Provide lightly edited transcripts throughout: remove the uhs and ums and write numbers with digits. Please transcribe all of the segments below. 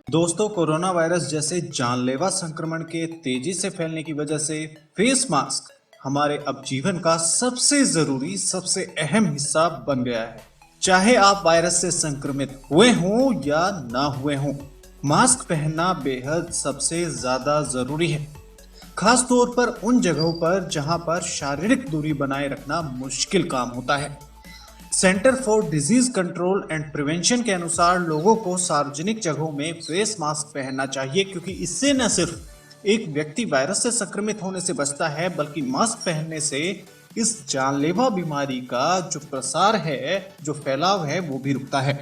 दोस्तों, corona virus जैसे जानलेवा संक्रमण के तेजी से फैलने की वजह से फेस मास्क हमारे अब जीवन का सबसे जरूरी, सबसे अहम हिस्सा बन गया है। चाहे आप वायरस से संक्रमित हुए हों या ना हुए हों, मास्क पहनना बेहद सबसे ज्यादा जरूरी है। खास तौर पर उन जगहों पर जहां पर शारीरिक दूरी बनाए रखना मुश्किल काम होता है। Centre for disease control and prevention के अनुसार लोगों को सार्वजनिक जगहों में फेस मास्क पहनना चाहिए, क्योंकि इससे न सिर्फ एक व्यक्ति वायरस से संक्रमित होने से बचता है, बल्कि मास्क पहनने से इस जानलेवा बीमारी का जो प्रसार है, जो फैलाव है, वो भी रुकता है।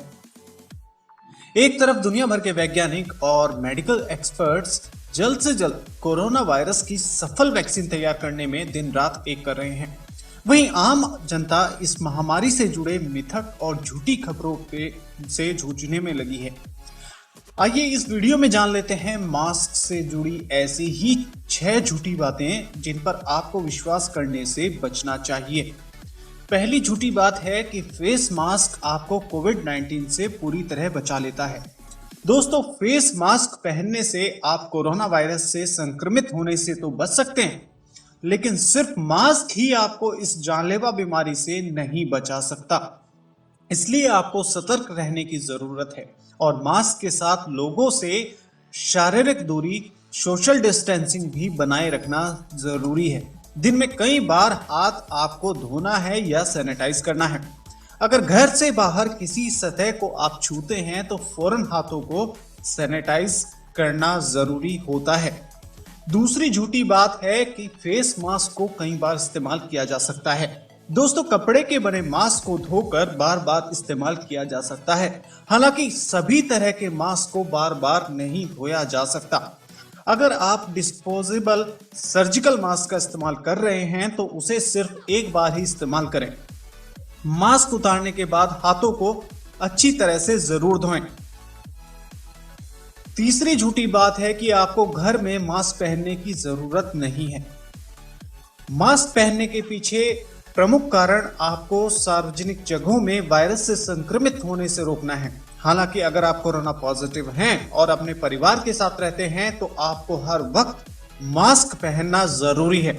एक तरफ दुनिया भर के वैज्ञानिक और मेडिकल एक्सपर्ट्स जल्द से जल्द कोरोना वायरस की सफल वैक्सीन तैयार करने में दिन रात एक कर रहे हैं, वहीं आम जनता इस महामारी से जुड़े मिथक और झूठी खबरों से जूझने में लगी है। आइए इस वीडियो में जान लेते हैं मास्क से जुड़ी ऐसी ही 6 झूठी बातें जिन पर आपको विश्वास करने से बचना चाहिए। पहली झूठी बात है कि फेस मास्क आपको कोविड-19 से पूरी तरह बचा लेता है। दोस्तों, फेस मास्क पहनने से आप कोरोना वायरस से संक्रमित होने से तो बच सकते हैं, लेकिन सिर्फ मास्क ही आपको इस जानलेवा बीमारी से नहीं बचा सकता। इसलिए आपको सतर्क रहने की जरूरत है और मास्क के साथ लोगों से शारीरिक दूरी, सोशल डिस्टेंसिंग भी बनाए रखना जरूरी है। दिन में कई बार हाथ आपको धोना है या सैनिटाइज करना है। अगर घर से बाहर किसी सतह को आप छूते हैं तो फौरन हाथों को सैनिटाइज करना जरूरी होता है। दूसरी झूठी बात है कि फेस मास्क को कई बार इस्तेमाल किया जा सकता है। दोस्तों, कपड़े के बने मास्क को धोकर बार बार इस्तेमाल किया जा सकता है। हालांकि सभी तरह के मास्क को बार बार नहीं धोया जा सकता। अगर आप डिस्पोजेबल सर्जिकल मास्क का इस्तेमाल कर रहे हैं तो उसे सिर्फ एक बार ही इस्तेमाल करें। मास्क उतारने के बाद हाथों को अच्छी तरह से जरूर धोएं। तीसरी झूठी बात है कि आपको घर में मास्क पहनने की जरूरत नहीं है। मास्क पहनने के पीछे प्रमुख कारण आपको सार्वजनिक जगहों में वायरस से संक्रमित होने से रोकना है। हालांकि अगर आप कोरोना पॉजिटिव हैं और अपने परिवार के साथ रहते हैं तो आपको हर वक्त मास्क पहनना जरूरी है,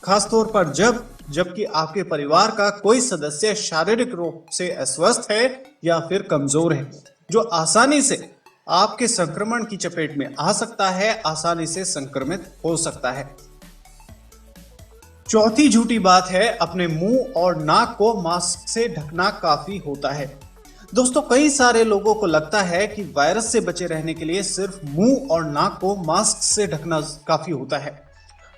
खासतौर पर जबकि आपके परिवार का कोई सदस्य शारीरिक रूप से अस्वस्थ है या फिर कमजोर है, जो आसानी से आपके संक्रमण की चपेट में आ सकता है, आसानी से संक्रमित हो सकता है। चौथी झूठी बात है अपने मुंह और नाक को मास्क से ढकना काफी होता है। दोस्तों, कई सारे लोगों को लगता है कि वायरस से बचे रहने के लिए सिर्फ मुंह और नाक को मास्क से ढकना काफी होता है।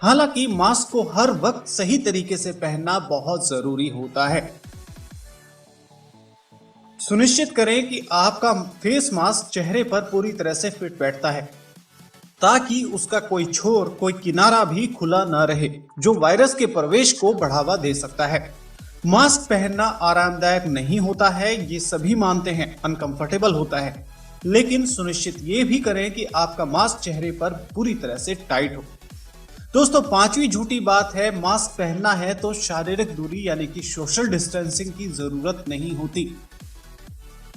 हालांकि मास्क को हर वक्त सही तरीके से पहनना बहुत जरूरी होता है। सुनिश्चित करें कि आपका फेस मास्क चेहरे पर पूरी तरह से फिट बैठता है, ताकि उसका कोई छोर, कोई किनारा भी खुला न रहे, जो वायरस के प्रवेश को बढ़ावा दे सकता है। मास्क पहनना आरामदायक नहीं होता है, ये सभी मानते हैं, अनकंफर्टेबल होता है, लेकिन सुनिश्चित ये भी करें कि आपका मास्क चेहरे पर पूरी तरह से टाइट हो। दोस्तों, पांचवी झूठी बात है मास्क पहनना है तो शारीरिक दूरी यानी कि सोशल डिस्टेंसिंग की जरूरत नहीं होती।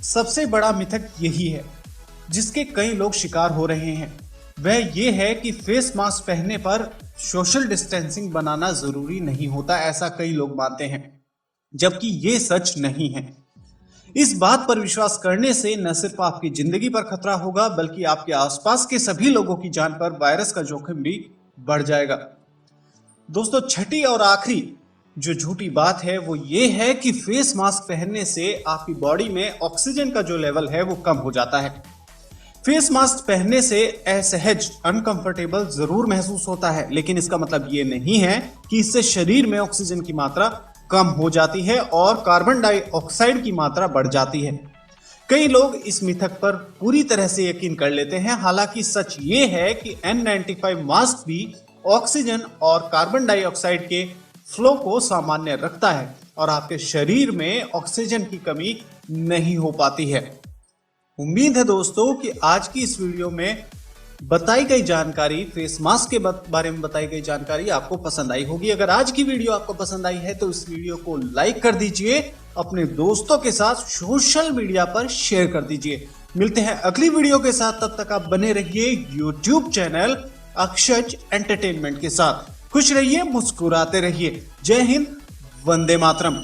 सबसे बड़ा मिथक यही है जिसके कई लोग शिकार हो रहे हैं, वह ये है कि फेस मास्क पहनने पर सोशल डिस्टेंसिंग बनाना जरूरी नहीं होता। ऐसा कई लोग मानते हैं, जबकि ये सच नहीं है। इस बात पर विश्वास करने से न सिर्फ आपकी जिंदगी पर खतरा होगा, बल्कि आपके आसपास के सभी लोगों की जान पर वायरस का जोखिम भी बढ़ जाएगा। दोस्तों, छठी और आखिरी जो झूठी बात है वो ये है कि फेस मास्क पहनने से आपकी बॉडी में ऑक्सीजन का जो लेवल है वो कम हो जाता है। फेस मास्क पहनने से असहज, अनकंफर्टेबल जरूर महसूस होता है, लेकिन इसका मतलब ये नहीं है कि इससे शरीर में ऑक्सीजन की मात्रा कम हो जाती है और कार्बन डाइऑक्साइड की मात्रा बढ़ जाती है। कई लोग इस मिथक पर पूरी तरह से यकीन कर लेते हैं। हालांकि सच ये है कि N95 मास्क भी ऑक्सीजन और कार्बन डाइऑक्साइड के फ्लो को सामान्य रखता है और आपके शरीर में ऑक्सीजन की कमी नहीं हो पाती है। उम्मीद है दोस्तों कि आज की इस वीडियो में बताई गई जानकारी, फेस मास्क के बारे में बताई गई जानकारी आपको पसंद आई होगी। अगर आज की वीडियो आपको पसंद आई है तो इस वीडियो को लाइक कर दीजिए, अपने दोस्तों के साथ सोशल मीडिया पर शेयर कर दीजिए मिलते हैं अगली वीडियो के साथ, तब तक आप बने रहिए YouTube चैनल अक्षज एंटरटेनमेंट के साथ। खुश रहिए, मुस्कुराते रहिए। जय हिंद, वंदे मातरम।